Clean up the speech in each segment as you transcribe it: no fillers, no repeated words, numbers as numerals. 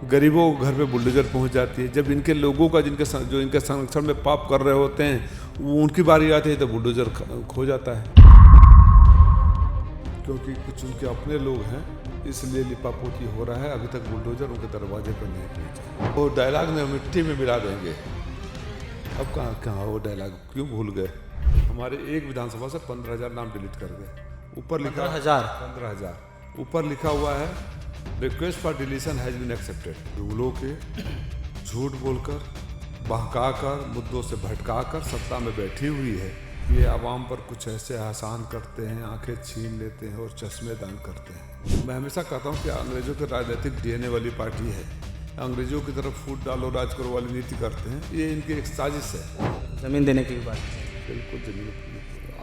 गरीबों के घर पे बुलडोजर पहुंच जाती है। जब इनके लोगों का जो इनके संरक्षण में पाप कर रहे होते हैं वो उनकी बारी आती है तो बुलडोजर खो जाता है, क्योंकि कुछ उनके अपने लोग हैं इसलिए लिपापोती हो रहा है। अभी तक बुलडोजर उनके दरवाजे पर नहीं पहुंचा। वो डायलॉग में मिट्टी में मिला देंगे। अब कहाँ वो डायलॉग क्यों भूल गए? हमारे एक विधानसभा से 15,000 नाम डिलीट कर गए। ऊपर लिखा 15,000 ऊपर लिखा हुआ है request for deletion has been accepted. रूलों के झूठ बोलकर, बहकाकर, मुद्दों से भटकाकर सत्ता में बैठी हुई है। ये आवाम पर कुछ ऐसे आसान करते हैं, आंखें छीन लेते हैं और चश्मे दान करते हैं। मैं हमेशा कहता हूँ कि अंग्रेजों के राजनीतिक डीएनए वाली पार्टी है। अंग्रेजों की तरफ फूट डालो राज करो वाली नीति करते हैं। ये इनकी एक साजिश है। ज़मीन देने की बात, बिल्कुल ज़मीन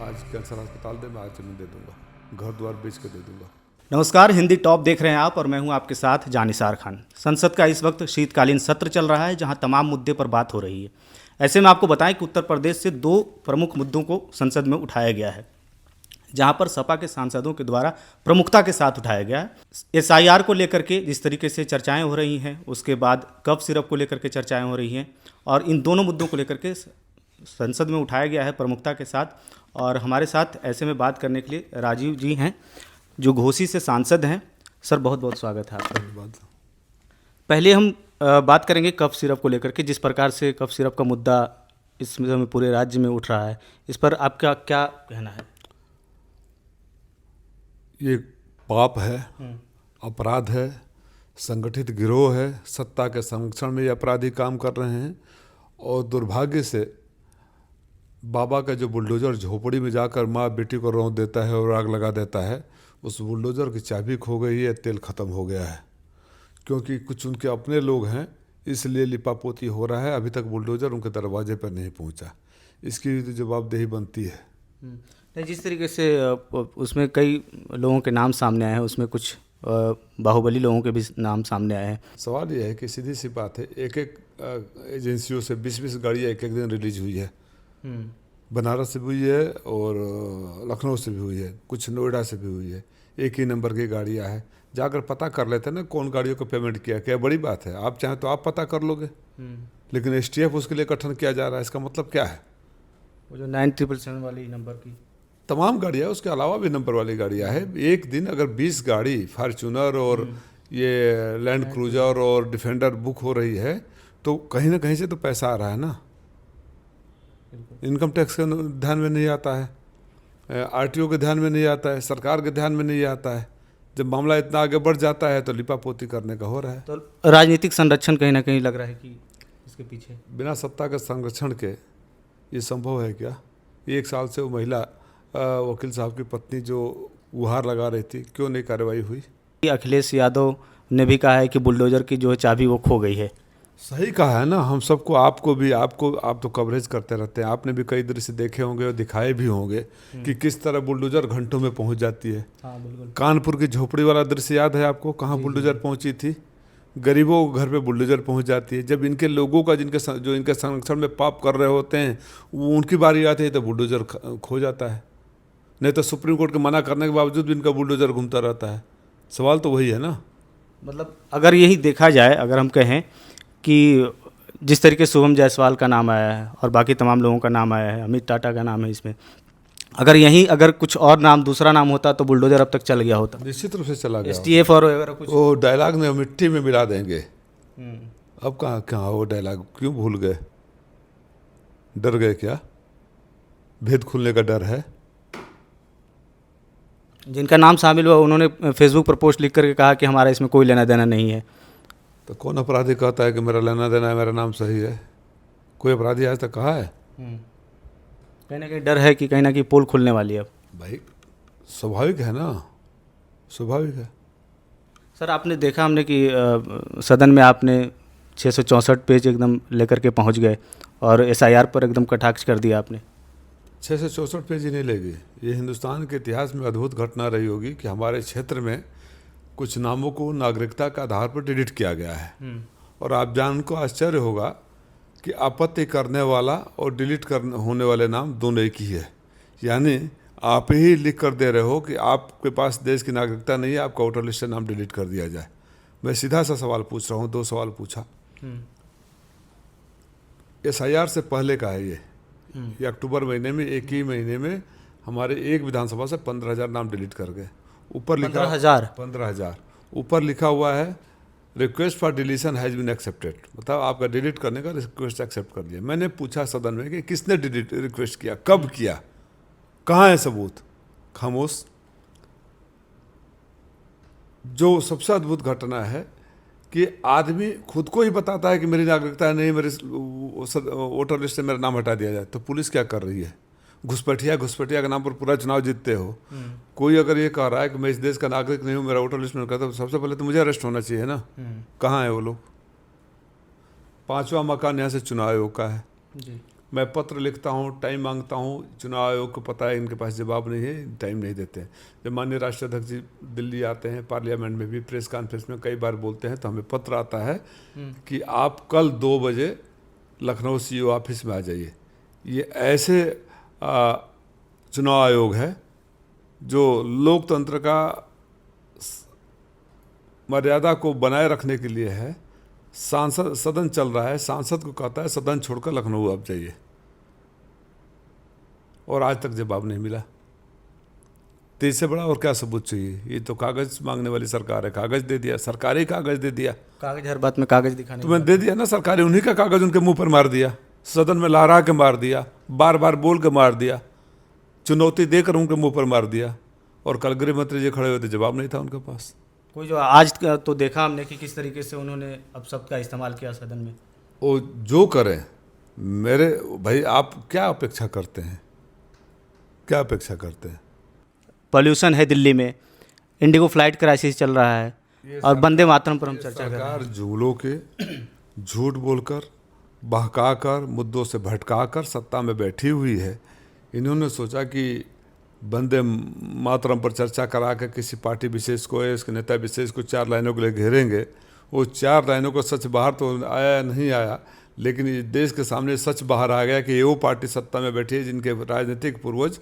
आज कैंसर अस्पताल दे, मैं आज ज़मीन दे दूंगा, घर द्वार बेच के दे दूंगा। नमस्कार, हिंदी टॉप देख रहे हैं आप और मैं हूं आपके साथ जानिसार खान। संसद का इस वक्त शीतकालीन सत्र चल रहा है जहां तमाम मुद्दे पर बात हो रही है। ऐसे में आपको बताएं कि उत्तर प्रदेश से 2 प्रमुख मुद्दों को संसद में उठाया गया है, जहां पर सपा के सांसदों के द्वारा प्रमुखता के साथ उठाया गया है। एसआईआर को लेकर के जिस तरीके से चर्चाएं हो रही हैं, उसके बाद कफ सिरप को लेकर के चर्चाएं हो रही हैं और इन दोनों मुद्दों को लेकर के संसद में उठाया गया है प्रमुखता के साथ। और हमारे साथ ऐसे में बात करने के लिए राजीव जी हैं जो घोसी से सांसद हैं। सर, बहुत बहुत स्वागत है आपका। धन्यवाद। पहले हम बात करेंगे कफ सिरप को लेकर के। जिस प्रकार से कफ सिरप का मुद्दा इस समय पूरे राज्य में उठ रहा है, इस पर आपका क्या कहना है? ये पाप है, अपराध है, संगठित गिरोह है। सत्ता के संरक्षण में ये अपराधी काम कर रहे हैं और दुर्भाग्य से बाबा का जो बुलडोजर झोपड़ी में जाकर माँ बेटी को रौंद देता है और आग लगा देता है, उस बुलडोजर की चाबी खो गई है, तेल ख़त्म हो गया है। क्योंकि कुछ उनके अपने लोग हैं इसलिए लिपापोती हो रहा है। अभी तक बुलडोजर उनके दरवाजे पर नहीं पहुंचा। इसकी भी तो जवाबदेही बनती है। नहीं, जिस तरीके से उसमें कई लोगों के नाम सामने आए हैं, उसमें कुछ बाहुबली लोगों के भी नाम सामने आए हैं। सवाल यह है कि सीधी सी बात है, एक एजेंसियों से 20-20 गाड़ियाँ एक दिन रिलीज हुई है। बनारस से भी हुई है और लखनऊ से भी हुई है, कुछ नोएडा से भी हुई है। एक ही नंबर की गाड़ियाँ हैं। जाकर पता कर लेते हैं ना कौन गाड़ियों को पेमेंट किया। क्या बड़ी बात है? आप चाहें तो आप पता कर लोगे, लेकिन एसटीएफ उसके लिए गठन किया जा रहा है। इसका मतलब क्या है? वो जो 9777 वाली नंबर की तमाम गाड़ियाँ, उसके अलावा भी नंबर वाली गाड़ियाँ हैं। एक दिन अगर 20 गाड़ी फॉर्च्यूनर और ये लैंड क्रूजर और डिफेंडर बुक हो रही है तो कहीं ना कहीं से तो पैसा आ रहा है ना। इनकम टैक्स के ध्यान में नहीं आता है, आरटीओ के ध्यान में नहीं आता है, सरकार के ध्यान में नहीं आता है। जब मामला इतना आगे बढ़ जाता है तो लिपापोती करने का हो रहा है। तो राजनीतिक संरक्षण कहीं ना कहीं लग रहा है कि इसके पीछे। बिना सत्ता के संरक्षण के ये संभव है क्या? 1 साल से वो महिला वकील साहब की पत्नी जो गुहार लगा रही थी, क्यों नहीं कार्रवाई हुई? अखिलेश यादव ने भी कहा है कि बुलडोजर की जो चाबी वो खो गई है। सही कहा है ना। हम सबको, आपको भी, आप तो कवरेज करते रहते हैं। आपने भी कई दृश्य देखे होंगे और दिखाए भी होंगे कि किस तरह बुलडोजर घंटों में पहुंच जाती है। हाँ, बिल्कुल। कानपुर की झोपड़ी वाला दृश्य याद है आपको? कहाँ बुलडोजर पहुंची थी? गरीबों के घर पे बुलडोजर पहुंच जाती है। जब इनके लोगों का जो इनके संरक्षण में पाप कर रहे होते हैं वो उनकी बारी आती है तो बुलडोजर खो जाता है। नहीं तो सुप्रीम कोर्ट के मना करने के बावजूद भी इनका बुलडोजर घूमता रहता है। सवाल तो वही है ना। मतलब अगर यही देखा जाए, अगर हम कहें कि जिस तरीके से शुभम जायसवाल का नाम आया है और बाकी तमाम लोगों का नाम आया है, अमित टाटा का नाम है इसमें, अगर कुछ और नाम, दूसरा नाम होता तो बुलडोजर अब तक चल गया होता। निश्चित रूप से चला गया। एसटीएफ और वगैरह कुछ वो डायलॉग में मिट्टी में मिला देंगे। अब कहाँ वो डायलॉग क्यों भूल गए? डर गए क्या? भेद खुलने का डर है? जिनका नाम शामिल हुआ उन्होंने फेसबुक पर पोस्ट लिख करके कहा कि हमारा इसमें कोई लेना देना नहीं है। तो कौन अपराधी कहता है कि मेरा लेना देना है, मेरा नाम सही है? कोई अपराधी आज तक कहा है? कहीं ना कहीं डर है कि कहीं ना कहीं पोल खुलने वाली है अब। भाई स्वाभाविक है ना, स्वाभाविक है। सर, आपने देखा हमने कि सदन में आपने 664 पेज एकदम लेकर के पहुंच गए और एसआईआर पर एकदम कटाक्ष कर दिया आपने। 664 पेज ही नहीं लेगी। ये हिंदुस्तान के इतिहास में अद्भुत घटना रही होगी कि हमारे क्षेत्र में कुछ नामों को नागरिकता के आधार पर डिलीट किया गया है। और आप जान को आश्चर्य होगा कि आपत्ति करने वाला और डिलीट होने वाले नाम दोनों एक ही है। यानी आप ही लिख कर दे रहे हो कि आपके पास देश की नागरिकता नहीं है, आपका वोटर लिस्ट से नाम डिलीट कर दिया जाए। मैं सीधा सा सवाल पूछ रहा हूँ, 2 सवाल पूछा। SIR से पहले का है ये अक्टूबर महीने में, एक ही महीने में हमारे एक विधानसभा से 15,000 नाम डिलीट कर गए। ऊपर लिखा 15,000 ऊपर लिखा हुआ है request for deletion has been accepted, मतलब आपका डिलीट करने का रिक्वेस्ट एक्सेप्ट कर दिया। मैंने पूछा सदन में कि किसने डिलीट रिक्वेस्ट किया, कब किया, कहाँ है सबूत? खामोश। जो सबसे अद्भुत घटना है कि आदमी खुद को ही बताता है कि मेरी नागरिकता नहीं, मेरे वोटर लिस्ट से मेरा नाम हटा दिया जाए, तो पुलिस क्या कर रही है? घुसपैठिया के नाम पर पूरा चुनाव जीतते हो। कोई अगर ये कह रहा है कि मैं इस देश का नागरिक नहीं हूँ, मेरा वोटर लिस्ट में कहता है, तो सबसे पहले तो मुझे अरेस्ट होना चाहिए ना। कहाँ है वो लोग? 5वां मकान यहाँ से चुनाव आयोग का है जी। मैं पत्र लिखता हूँ, टाइम मांगता हूँ, चुनाव आयोग को पता है इनके पास जवाब नहीं है, टाइम नहीं देते हैं। जब माननीय राष्ट्रीय अध्यक्ष जी दिल्ली आते हैं, पार्लियामेंट में भी प्रेस कॉन्फ्रेंस में कई बार बोलते हैं, तो हमें पत्र आता है कि आप कल 2 बजे लखनऊ CEO ऑफिस में आ जाइए। ये ऐसे चुनाव आयोग है जो लोकतंत्र का मर्यादा को बनाए रखने के लिए है। सांसद, सदन चल रहा है, सांसद को कहता है सदन छोड़कर लखनऊ आप जाइए, और आज तक जवाब नहीं मिला। तो इससे बड़ा और क्या सबूत चाहिए? ये तो कागज मांगने वाली सरकार है, कागज दे दिया, सरकारी कागज दे दिया। कागज, हर बात में कागज दिखाने तो मैंने दे दिया ना, सरकारी उन्हीं का कागज उनके मुंह पर मार दिया, सदन में लहरा के मार दिया, बार बार बोल के मार दिया, चुनौती देकर उनके मुंह पर मार दिया। और कल गृह मंत्री जी खड़े हुए थे, जवाब नहीं था उनके पास। कोई जो आज तो देखा हमने कि किस तरीके से उन्होंने अपशब्द का इस्तेमाल किया सदन में। वो जो करें, मेरे भाई आप क्या अपेक्षा करते हैं, क्या अपेक्षा करते हैं? पॉल्यूशन है दिल्ली में, इंडिगो फ्लाइट क्राइसिस चल रहा है, और वंदे मातरम पर हम चर्चा कर रहे हैं। सरकार जुमलों के झूठ बोलकर, बहकाकर, मुद्दों से भटकाकर सत्ता में बैठी हुई है। इन्होंने सोचा कि वंदे मातरम पर चर्चा करा के किसी पार्टी विशेष को या उसके नेता विशेष को 4 लाइनों के लिए घेरेंगे। वो 4 लाइनों का सच बाहर तो आया नहीं आया, लेकिन इस देश के सामने सच बाहर आ गया कि ये वो पार्टी सत्ता में बैठी है जिनके राजनीतिक पूर्वज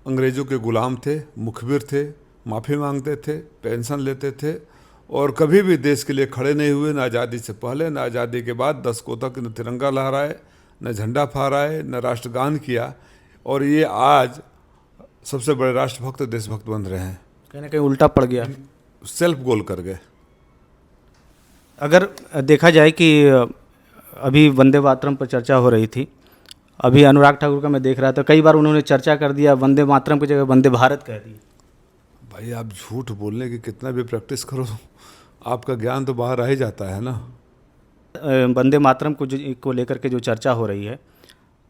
अंग्रेज़ों के गुलाम थे, मुखबिर थे, माफ़ी मांगते थे, पेंशन लेते थे, और कभी भी देश के लिए खड़े नहीं हुए, न आज़ादी से पहले न आज़ादी के बाद। 10 को तक न तिरंगा लहराए, न झंडा फहराए, न राष्ट्रगान किया, और ये आज सबसे बड़े राष्ट्रभक्त, देशभक्त बन रहे हैं। कहीं ना कहीं उल्टा पड़ गया, सेल्फ गोल कर गए। अगर देखा जाए कि अभी वंदे मातरम पर चर्चा हो रही थी, अभी अनुराग ठाकुर का मैं देख रहा था, कई बार उन्होंने चर्चा कर दिया, वंदे मातरम की जगह वंदे भारत कह दिया। भाई आप झूठ बोलने की कितना भी प्रैक्टिस करो, आपका ज्ञान तो बाहर आ ही जाता है ना। वंदे मातरम को लेकर के जो चर्चा हो रही है,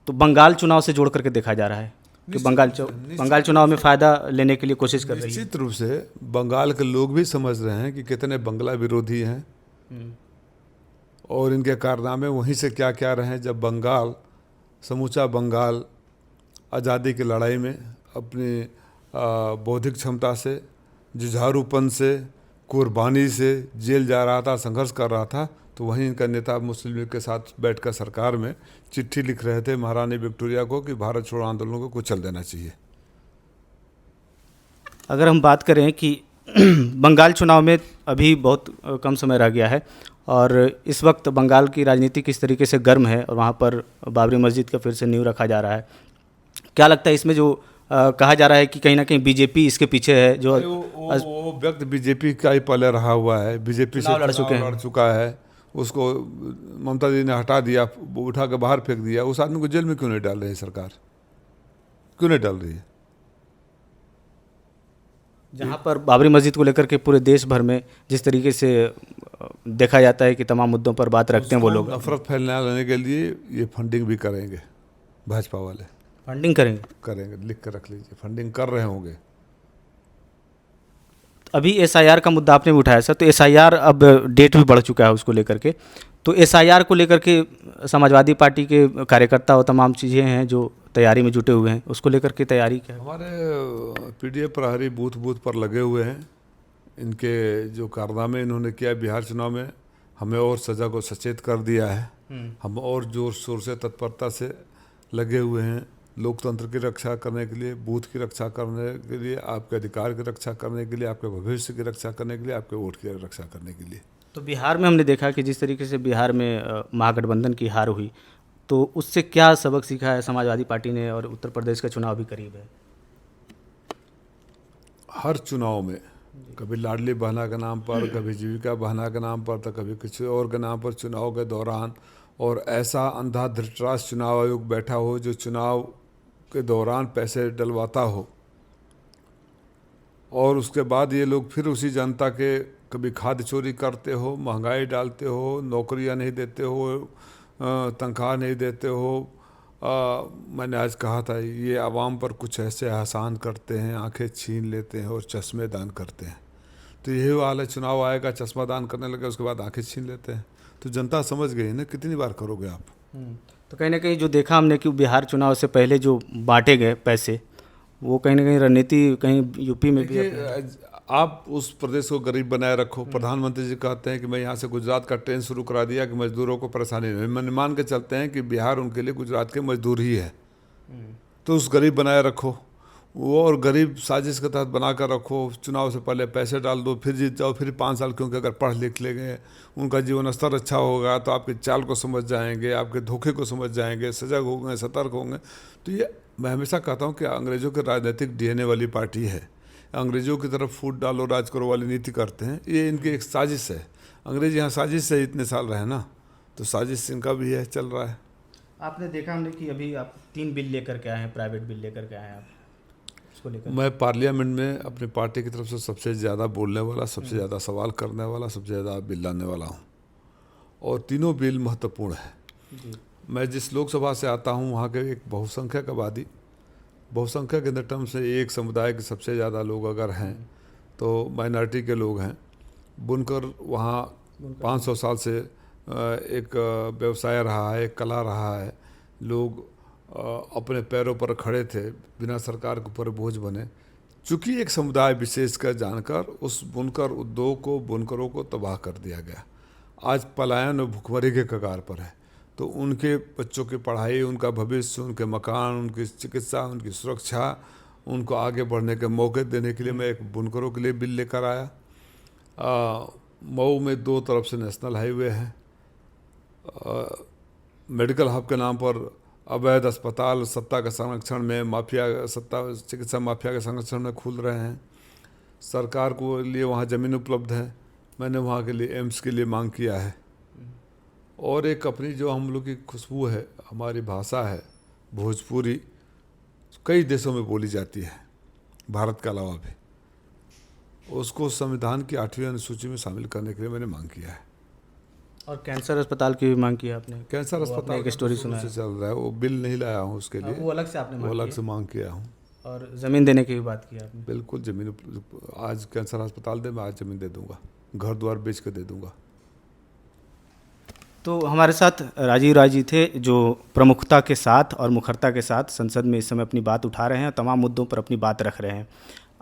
तो बंगाल चुनाव से जोड़ करके देखा जा रहा है कि बंगाल चुनाव में फ़ायदा लेने के लिए कोशिश कर रही है। निश्चित रूप से बंगाल के लोग भी समझ रहे हैं कि कितने बंगला विरोधी हैं, और इनके कारनामे वहीं से क्या क्या रहे हैं। जब बंगाल, समूचा बंगाल आज़ादी की लड़ाई में अपनी बौद्धिक क्षमता से, जुझारूपन से, कुर्बानी से जेल जा रहा था, संघर्ष कर रहा था, तो वहीं इनका नेता मुस्लिम लीग के साथ बैठकर सरकार में चिट्ठी लिख रहे थे महारानी विक्टोरिया को कि भारत छोड़ो आंदोलन को कुचल देना चाहिए। अगर हम बात करें कि बंगाल चुनाव में अभी बहुत कम समय रह गया है, और इस वक्त बंगाल की राजनीति किस तरीके से गर्म है, और वहाँ पर बाबरी मस्जिद का फिर से नींव रखा जा रहा है, क्या लगता है इसमें जो कहा जा रहा है कि कहीं ना कहीं बीजेपी इसके पीछे है? जो वो व्यक्ति बीजेपी का ही पहले रहा हुआ है, बीजेपी से लड़ चुका है, उसको ममता जी ने हटा दिया, उठा के बाहर फेंक दिया। उस आदमी को जेल में क्यों नहीं डाल रही है सरकार, क्यों नहीं डाल रही है? जहाँ पर बाबरी मस्जिद को लेकर के पूरे देश भर में जिस तरीके से देखा जाता है कि तमाम मुद्दों पर बात रखते हैं वो लोग, नफरत फैलाने के लिए ये फंडिंग भी करेंगे। भाजपा वाले फंडिंग करेंगे, लिख कर रख लीजिए, फंडिंग कर रहे होंगे। अभी SIR का मुद्दा आपने भी उठाया सर, तो SIR अब डेट भी बढ़ चुका है उसको लेकर के, तो SIR को लेकर के समाजवादी पार्टी के कार्यकर्ता और तमाम चीज़ें हैं जो तैयारी में जुटे हुए हैं, उसको लेकर के तैयारी क्या है? हमारे PDF प्रहरी बूथ पर लगे हुए हैं। इनके जो कारनामे इन्होंने किया बिहार चुनाव में, हमें और सज़ा को सचेत कर दिया है। हम और जोर शोर से, तत्परता से लगे हुए हैं लोकतंत्र की रक्षा करने के लिए, बूथ की रक्षा करने के लिए, आपके अधिकार की रक्षा करने के लिए, आपके भविष्य की रक्षा करने के लिए, आपके वोट की रक्षा करने के लिए। तो बिहार में हमने देखा कि जिस तरीके से बिहार में महागठबंधन की हार हुई, तो उससे क्या सबक सीखा है समाजवादी पार्टी ने, और उत्तर प्रदेश का चुनाव भी करीब है। हर चुनाव में कभी लाडली बहना के नाम पर, कभी जीविका बहना के नाम पर, तो कभी किसी और के नाम पर चुनाव के दौरान, और ऐसा अंधा धृतराष्ट्र चुनाव आयोग बैठा हो जो चुनाव के दौरान पैसे डलवाता हो, और उसके बाद ये लोग फिर उसी जनता के कभी खाद चोरी करते हो, महंगाई डालते हो, नौकरियां नहीं देते हो, तनख्वाह नहीं देते हो। मैंने आज कहा था ये आवाम पर कुछ ऐसे एहसान करते हैं, आंखें छीन लेते हैं और चश्मे दान करते हैं। तो यही हाल है, चुनाव आएगा, चश्मा दान करने लगे, उसके बाद आंखें छीन लेते हैं। तो जनता समझ गई ना, कितनी बार करोगे आप। तो कहीं ना कहीं जो देखा हमने कि बिहार चुनाव से पहले जो बांटे गए पैसे, वो कहीं ना कहीं रणनीति कहीं यूपी में भी देखिए, आप उस प्रदेश को गरीब बनाए रखो। प्रधानमंत्री जी कहते हैं कि मैं यहाँ से गुजरात का ट्रेन शुरू करा दिया कि मजदूरों को परेशानी नहीं। मैंने मान के चलते हैं कि बिहार उनके लिए गुजरात के मजदूर ही है। तो उस गरीब बनाए रखो, वो और गरीब साजिश के तहत बना कर रखो। चुनाव से पहले पैसे डाल दो, फिर जीत जाओ, फिर 5 साल, क्योंकि अगर पढ़ लिख लेंगे, उनका जीवन स्तर अच्छा होगा, तो आपके चाल को समझ जाएंगे, आपके धोखे को समझ जाएंगे, सजग होंगे, सतर्क होंगे। तो ये मैं हमेशा कहता हूँ कि अंग्रेज़ों के राजनीतिक डीएनए वाली पार्टी है। अंग्रेज़ों की तरफ फूट डालो, राज करो वाली नीति करते हैं। ये इनकी एक साजिश है। अंग्रेज यहाँ साजिश से इतने साल रहे ना, तो साजिश इनका भी है, चल रहा है। आपने देखा हमने कि अभी आप 3 बिल लेकर के आए हैं, प्राइवेट बिल लेकर के आए हैं, आप उसको लेकर। मैं पार्लियामेंट में अपनी पार्टी की तरफ से सबसे ज़्यादा बोलने वाला, सबसे ज़्यादा सवाल करने वाला, सबसे ज़्यादा बिल लाने वाला हूँ, और तीनों बिल महत्वपूर्ण है। मैं जिस लोकसभा से आता हूँ वहाँ के एक बहुसंख्यक आबादी, बहुसंख्यक इन द टर्म से एक समुदाय के सबसे ज़्यादा लोग अगर हैं तो माइनॉरिटी के लोग हैं। बुनकर वहाँ 500 साल से एक व्यवसाय रहा है, एक कला रहा है। लोग अपने पैरों पर खड़े थे, बिना सरकार के ऊपर बोझ बने। चूँकि एक समुदाय विशेष का जानकर उस बुनकर उद्योग को, बुनकरों को तबाह कर दिया गया। आज पलायन और भुखमरी के कगार पर है। तो उनके बच्चों की पढ़ाई, उनका भविष्य, उनके मकान, उनकी चिकित्सा, उनकी सुरक्षा, उनको आगे बढ़ने के मौके देने के लिए मैं एक बुनकरों के लिए बिल लेकर आया। मऊ में 2 तरफ से नेशनल हाईवे है। मेडिकल हब के नाम पर अवैध अस्पताल सत्ता के संरक्षण में, माफिया सत्ता, चिकित्सा माफिया के संरक्षण में खुल रहे हैं। सरकार को लिए वहाँ ज़मीन उपलब्ध है। मैंने वहाँ के लिए एम्स के लिए मांग किया है। और एक अपनी जो हम लोग की खुशबू है, हमारी भाषा है भोजपुरी, कई देशों में बोली जाती है भारत के अलावा भी, उसको संविधान की 8वीं अनुसूची में शामिल करने के लिए मैंने मांग किया है। और कैंसर अस्पताल की भी मांग की है आपने? कैंसर अस्पताल एक स्टोरी सुना से चल रहा है, वो बिल नहीं लाया हूँ उसके लिए, वो अलग से आपने वो अलग से मांग किया हूँ। और ज़मीन देने की भी बात की आपने? बिल्कुल, ज़मीन आज कैंसर अस्पताल दे, मैं आज ज़मीन दे दूँगा, घर द्वार बेच के दे दूँगा। तो हमारे साथ राजीव राय जी थे, जो प्रमुखता के साथ और मुखरता के साथ संसद में इस समय अपनी बात उठा रहे हैं, तमाम मुद्दों पर अपनी बात रख रहे हैं।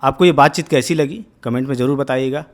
आपको ये बातचीत कैसी लगी, कमेंट में ज़रूर बताइएगा।